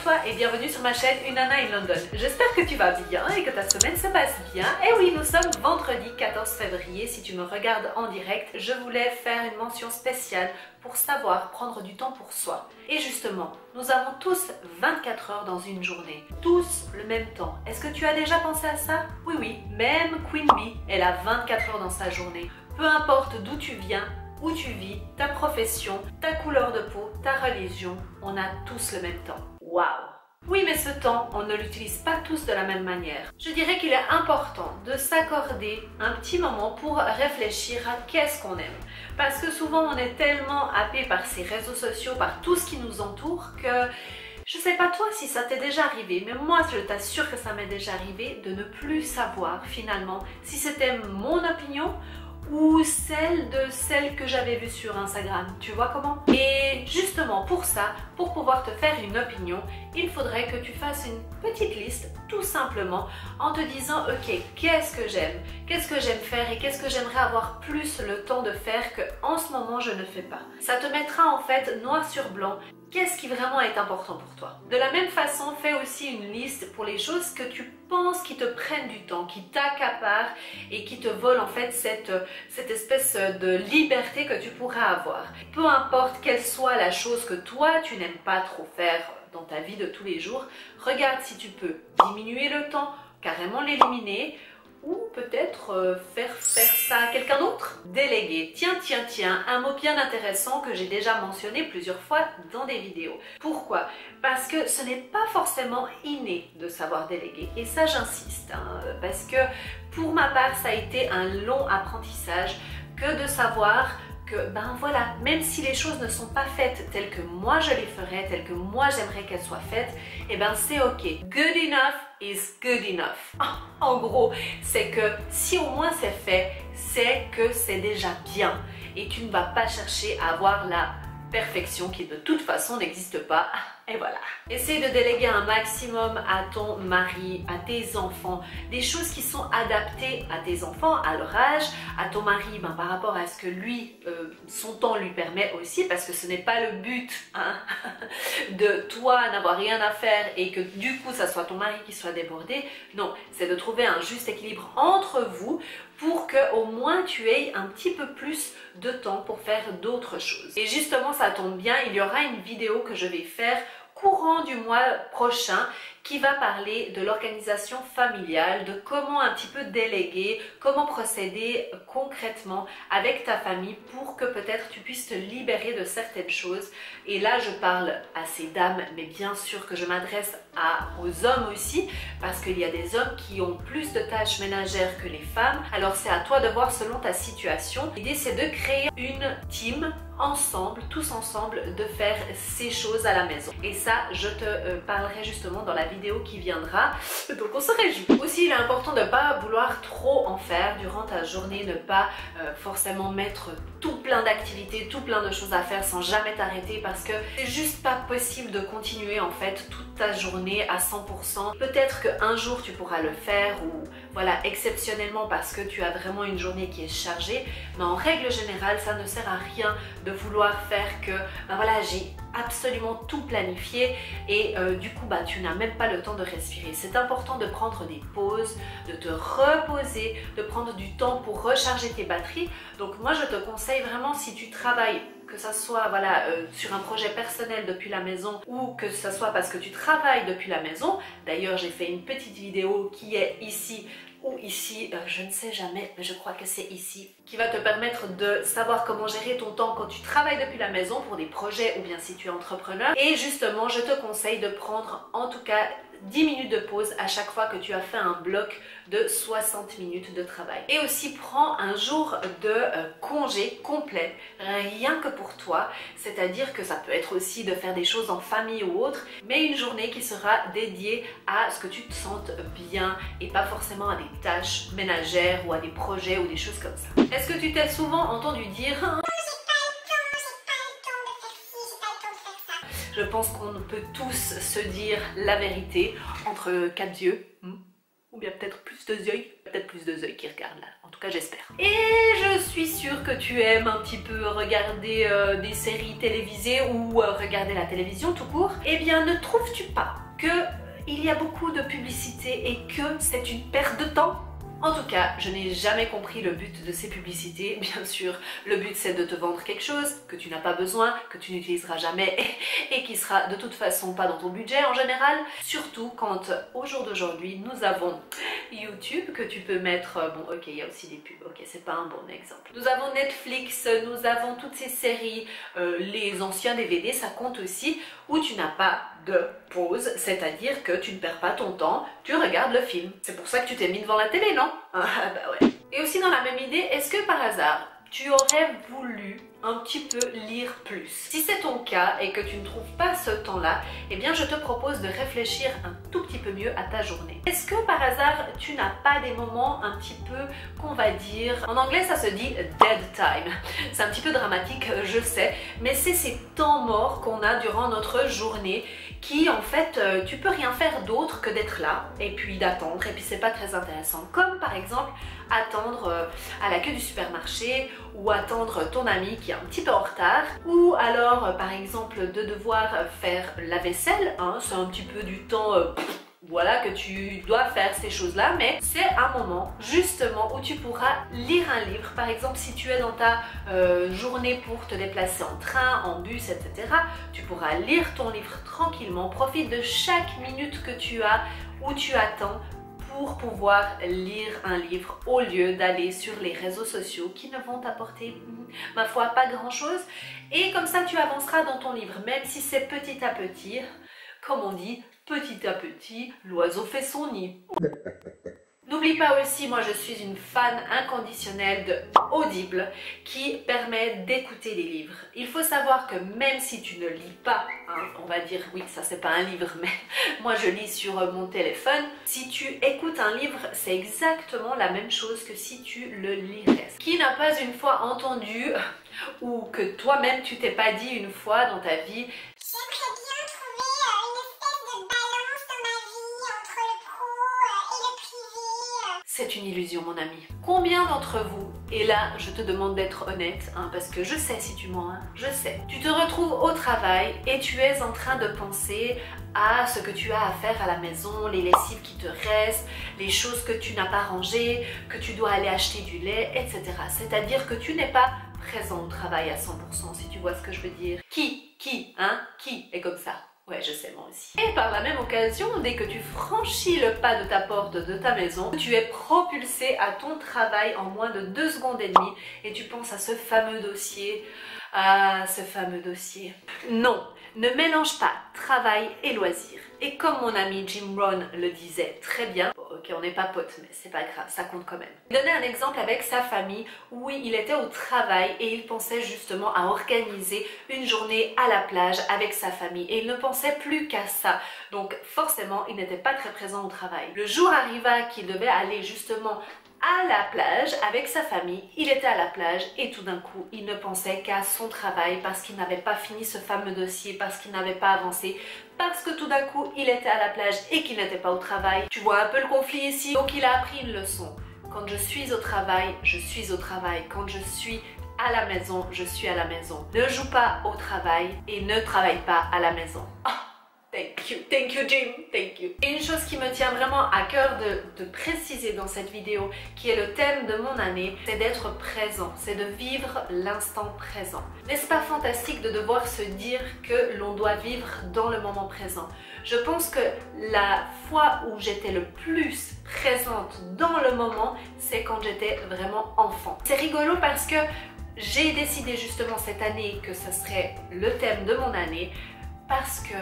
toi et bienvenue sur ma chaîne Une Nana in London. J'espère que tu vas bien et que ta semaine se passe bien. Et oui, nous sommes vendredi 14 février. Si tu me regardes en direct, je voulais faire une mention spéciale pour savoir prendre du temps pour soi. Et justement, nous avons tous 24 heures dans une journée. Tous le même temps. Est-ce que tu as déjà pensé à ça? Oui, oui, même Queen Bee, elle a 24 heures dans sa journée. Peu importe d'où tu viens, où tu vis, ta profession, ta couleur de peau, ta religion, on a tous le même temps. Waouh! Oui, mais ce temps, on ne l'utilise pas tous de la même manière. Je dirais qu'il est important de s'accorder un petit moment pour réfléchir à qu'est-ce qu'on aime. Parce que souvent, on est tellement happé par ces réseaux sociaux, par tout ce qui nous entoure, que je sais pas toi si ça t'est déjà arrivé, mais moi je t'assure que ça m'est déjà arrivé de ne plus savoir finalement si c'était mon opinion ou celle que j'avais vue sur Instagram, tu vois comment? Et justement pour ça, pour pouvoir te faire une opinion, il faudrait que tu fasses une petite liste tout simplement en te disant ok, qu'est-ce que j'aime faire et qu'est-ce que j'aimerais avoir plus le temps de faire que en ce moment je ne fais pas. Ça te mettra en fait noir sur blanc. Qu'est-ce qui vraiment est important pour toi? De la même façon, fais aussi une liste pour les choses que tu penses qui te prennent du temps, qui t'accaparent et qui te volent en fait cette espèce de liberté que tu pourras avoir. Peu importe quelle soit la chose que toi tu n'aimes pas trop faire dans ta vie de tous les jours, regarde si tu peux diminuer le temps, carrément l'éliminer, ou peut-être faire ça à quelqu'un d'autre. Déléguer. Tiens, un mot bien intéressant que j'ai déjà mentionné plusieurs fois dans des vidéos. Pourquoi? Parce que ce n'est pas forcément inné de savoir déléguer. Et ça, j'insiste, parce que pour ma part, ça a été un long apprentissage que de savoir que, ben voilà, même si les choses ne sont pas faites telles que moi je les ferais, telles que moi j'aimerais qu'elles soient faites, et ben c'est ok. Good enough is good enough. En gros, c'est que si au moins c'est fait, c'est que c'est déjà bien. Et tu ne vas pas chercher à avoir la perfection qui de toute façon n'existe pas. Et voilà. Essaye de déléguer un maximum à ton mari, à tes enfants, des choses qui sont adaptées à tes enfants, à leur âge, à ton mari par rapport à ce que lui, son temps lui permet aussi, parce que ce n'est pas le but de toi n'avoir rien à faire et que du coup ça soit ton mari qui soit débordé. Non, c'est de trouver un juste équilibre entre vous pour que au moins tu aies un petit peu plus de temps pour faire d'autres choses. Et justement, ça tombe bien, il y aura une vidéo que je vais faire courant du mois prochain qui va parler de l'organisation familiale, de comment un petit peu déléguer, comment procéder concrètement avec ta famille pour que peut-être tu puisses te libérer de certaines choses. Et là, je parle à ces dames, mais bien sûr que je m'adresse aux hommes aussi, parce qu'il y a des hommes qui ont plus de tâches ménagères que les femmes. Alors c'est à toi de voir selon ta situation. L'idée, c'est de créer une team ensemble, tous ensemble, de faire ces choses à la maison. Et ça, je te parlerai justement dans la vidéo qui viendra. Donc on se réjouit. Aussi, il est important de ne pas vouloir trop en faire durant ta journée, ne pas forcément mettre tout plein d'activités, tout plein de choses à faire sans jamais t'arrêter, parce que c'est juste pas possible de continuer en fait toute ta journée à 100%. Peut-être qu'un jour tu pourras le faire, ou voilà, exceptionnellement parce que tu as vraiment une journée qui est chargée, mais en règle générale, ça ne sert à rien de vouloir faire que voilà, j'ai absolument tout planifié et du coup tu n'as même pas le temps de respirer. C'est important de prendre des pauses, de te reposer, de prendre du temps pour recharger tes batteries. Donc moi je te conseille vraiment, si tu travailles, que ça soit voilà, sur un projet personnel depuis la maison, ou que ce soit parce que tu travailles depuis la maison. D'ailleurs, j'ai fait une petite vidéo qui est ici ou ici, je ne sais jamais, mais je crois que c'est ici, qui va te permettre de savoir comment gérer ton temps quand tu travailles depuis la maison pour des projets ou bien si tu es entrepreneur. Et justement, je te conseille de prendre en tout cas 10 minutes de pause à chaque fois que tu as fait un bloc de 60 minutes de travail. Et aussi, prends un jour de congé complet, rien que pour toi, c'est-à-dire que ça peut être aussi de faire des choses en famille ou autre, mais une journée qui sera dédiée à ce que tu te sentes bien et pas forcément à des tâches ménagères ou à des projets ou des choses comme ça. Est-ce que tu t'es souvent entendu dire je pense qu'on peut tous se dire la vérité entre quatre yeux, ou bien peut-être plus de yeux qui regardent là. En tout cas, cas j'espère. Et je suis sûre que tu aimes un petit peu regarder des séries télévisées ou regarder la télévision tout court. Eh bien ne trouves-tu pas que il y a beaucoup de publicité et que c'est une perte de temps? En tout cas, je n'ai jamais compris le but de ces publicités. Bien sûr, le but c'est de te vendre quelque chose que tu n'as pas besoin, que tu n'utiliseras jamais et qui sera de toute façon pas dans ton budget en général. Surtout quand au jour d'aujourd'hui, nous avons YouTube que tu peux mettre... Bon, ok, il y a aussi des pubs, ok, c'est pas un bon exemple. Nous avons Netflix, nous avons toutes ces séries, les anciens DVD, ça compte aussi, où tu n'as pas de pause, c'est-à-dire que tu ne perds pas ton temps, tu regardes le film. C'est pour ça que tu t'es mis devant la télé, non? Ah bah ouais. Et aussi dans la même idée, est-ce que par hasard, tu aurais voulu un petit peu lire plus? Si c'est ton cas et que tu ne trouves pas ce temps-là, eh bien je te propose de réfléchir un tout petit peu mieux à ta journée. Est-ce que par hasard, tu n'as pas des moments un petit peu, qu'on va dire, en anglais ça se dit dead time. C'est un petit peu dramatique, je sais, mais c'est ces temps morts qu'on a durant notre journée qui en fait, tu peux rien faire d'autre que d'être là et puis d'attendre, et puis c'est pas très intéressant. Comme par exemple attendre à la queue du supermarché ou attendre ton ami qui est un petit peu en retard, ou alors par exemple de devoir faire la vaisselle, hein, c'est un petit peu du temps voilà, que tu dois faire ces choses-là, mais c'est un moment justement où tu pourras lire un livre. Par exemple, si tu es dans ta journée pour te déplacer en train, en bus, etc., tu pourras lire ton livre tranquillement. Profite de chaque minute que tu as, où tu attends, pour pouvoir lire un livre au lieu d'aller sur les réseaux sociaux qui ne vont t'apporter, ma foi, pas grand-chose. Et comme ça, tu avanceras dans ton livre, même si c'est petit à petit, comme on dit, petit à petit, l'oiseau fait son nid. N'oublie pas aussi, moi je suis une fan inconditionnelle de Audible qui permet d'écouter des livres. Il faut savoir que même si tu ne lis pas, hein, on va dire oui ça c'est pas un livre mais moi je lis sur mon téléphone, si tu écoutes un livre c'est exactement la même chose que si tu le lirais. Qui n'a pas une fois entendu ou que toi-même tu t'es pas dit une fois dans ta vie: j'aimerais bien trouver une espèce de balance dans ma vie entre le pro et le privé. C'est une illusion mon ami. Combien d'entre vous, et là je te demande d'être honnête, hein, parce que je sais si tu mens, hein, je sais. Tu te retrouves au travail et tu es en train de penser à ce que tu as à faire à la maison, les lessives qui te restent, les choses que tu n'as pas rangées, que tu dois aller acheter du lait, etc. C'est-à-dire que tu n'es pas présent au travail à 100%, si tu vois ce que je veux dire. Qui est comme ça? Ouais, je sais, moi aussi. Et par la même occasion, dès que tu franchis le pas de ta porte de ta maison, tu es propulsé à ton travail en moins de 2 secondes et demie et tu penses à ce fameux dossier. Ah, ce fameux dossier. Non, ne mélange pas travail et loisirs. Et comme mon ami Jim Rohn le disait très bien, bon, ok, on n'est pas potes, mais c'est pas grave, ça compte quand même. Il donnait un exemple avec sa famille où il était au travail et il pensait justement à organiser une journée à la plage avec sa famille et il ne pensait plus qu'à ça. Donc forcément, il n'était pas très présent au travail. Le jour arriva qu'il devait aller justement à la plage avec sa famille, il était à la plage et tout d'un coup il ne pensait qu'à son travail parce qu'il n'avait pas fini ce fameux dossier, parce qu'il n'avait pas avancé, parce que tout d'un coup il était à la plage et qu'il n'était pas au travail. Tu vois un peu le conflit ici? Donc il a appris une leçon. Quand je suis au travail, je suis au travail. Quand je suis à la maison, je suis à la maison. Ne joue pas au travail et ne travaille pas à la maison. Oh. Thank you Jim, thank you. Et une chose qui me tient vraiment à cœur de préciser dans cette vidéo, qui est le thème de mon année, c'est d'être présent, c'est de vivre l'instant présent. N'est-ce pas fantastique de devoir se dire que l'on doit vivre dans le moment présent? Je pense que la fois où j'étais le plus présente dans le moment, c'est quand j'étais vraiment enfant. C'est rigolo parce que j'ai décidé justement cette année que ce serait le thème de mon année, parce que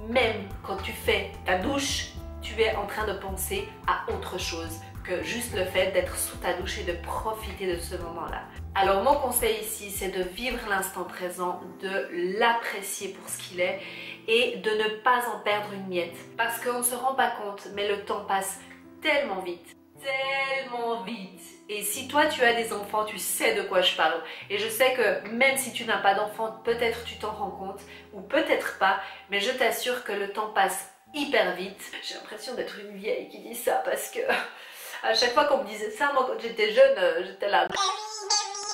même quand tu fais ta douche, tu es en train de penser à autre chose que juste le fait d'être sous ta douche et de profiter de ce moment-là. Alors mon conseil ici, c'est de vivre l'instant présent, de l'apprécier pour ce qu'il est et de ne pas en perdre une miette. Parce qu'on ne se rend pas compte, mais le temps passe tellement vite. Tellement vite. Et si toi tu as des enfants, tu sais de quoi je parle. Et je sais que même si tu n'as pas d'enfants, peut-être tu t'en rends compte ou peut-être pas, mais je t'assure que le temps passe hyper vite. J'ai l'impression d'être une vieille qui dit ça parce que À chaque fois qu'on me disait ça, moi quand j'étais jeune, j'étais là. Mais oui,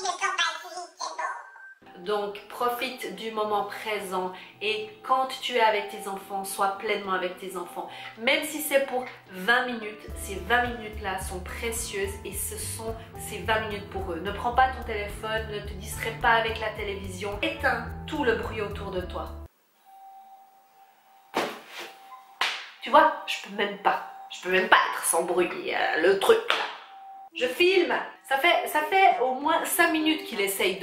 le temps passe vite, c'est bon. Donc profite du moment présent et quand tu es avec tes enfants, sois pleinement avec tes enfants. Même si c'est pour 20 minutes, ces 20 minutes-là sont précieuses et ce sont ces 20 minutes pour eux. Ne prends pas ton téléphone, ne te distrais pas avec la télévision. Éteins tout le bruit autour de toi. Tu vois, je peux même pas être sans bruit, le truc là. Je filme. Ça fait au moins 5 minutes qu'il essaye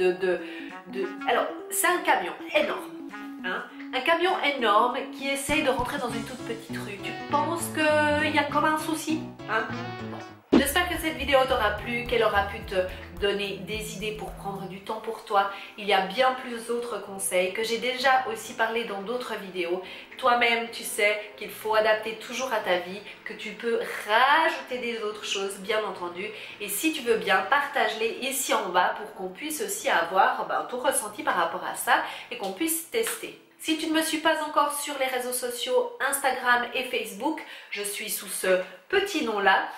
Alors, c'est un camion énorme. Hein? Un camion énorme qui essaye de rentrer dans une toute petite rue. Tu penses qu'il y a comme un souci? Hein? Bon. J'espère que cette vidéo t'aura plu, qu'elle aura pu te donner des idées pour prendre du temps pour toi. Il y a bien plus d'autres conseils que j'ai déjà aussi parlé dans d'autres vidéos. Toi-même, tu sais qu'il faut adapter toujours à ta vie, que tu peux rajouter des autres choses, bien entendu. Et si tu veux bien, partage-les ici en bas pour qu'on puisse aussi avoir ton ressenti par rapport à ça et qu'on puisse tester. Si tu ne me suis pas encore sur les réseaux sociaux Instagram et Facebook, je suis sous ce petit nom-là.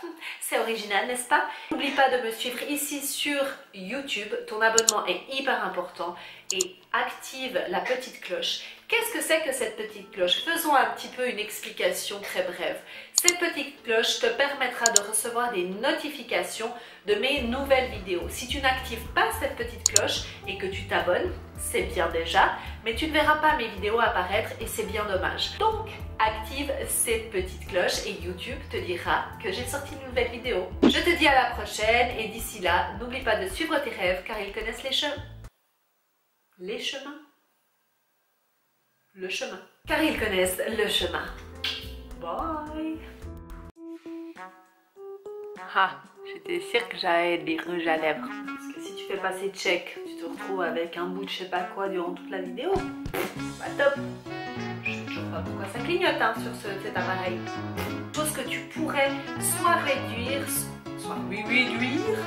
C'est original, n'est-ce pas? N'oublie pas de me suivre ici sur YouTube. Ton abonnement est hyper important et active la petite cloche. Qu'est-ce que c'est que cette petite cloche? Faisons un petit peu une explication très brève. Cette petite cloche te permettra de recevoir des notifications de mes nouvelles vidéos. Si tu n'actives pas cette petite cloche et que tu t'abonnes, c'est bien déjà, mais tu ne verras pas mes vidéos apparaître et c'est bien dommage. Donc, active cette petite cloche et YouTube te dira que j'ai sorti une nouvelle vidéo. Je te dis à la prochaine et d'ici là, n'oublie pas de suivre tes rêves car ils connaissent les chemins. Les chemins? Le chemin. Car ils connaissent le chemin. Bye! Ah, j'étais sûre que j'avais des rouges à lèvres. Parce que si tu fais passer check, tu te retrouves avec un bout de je sais pas quoi durant toute la vidéo. Pas top! Je sais toujours pas pourquoi ça clignote sur cet appareil. Chose que tu pourrais soit réduire, soit réduire.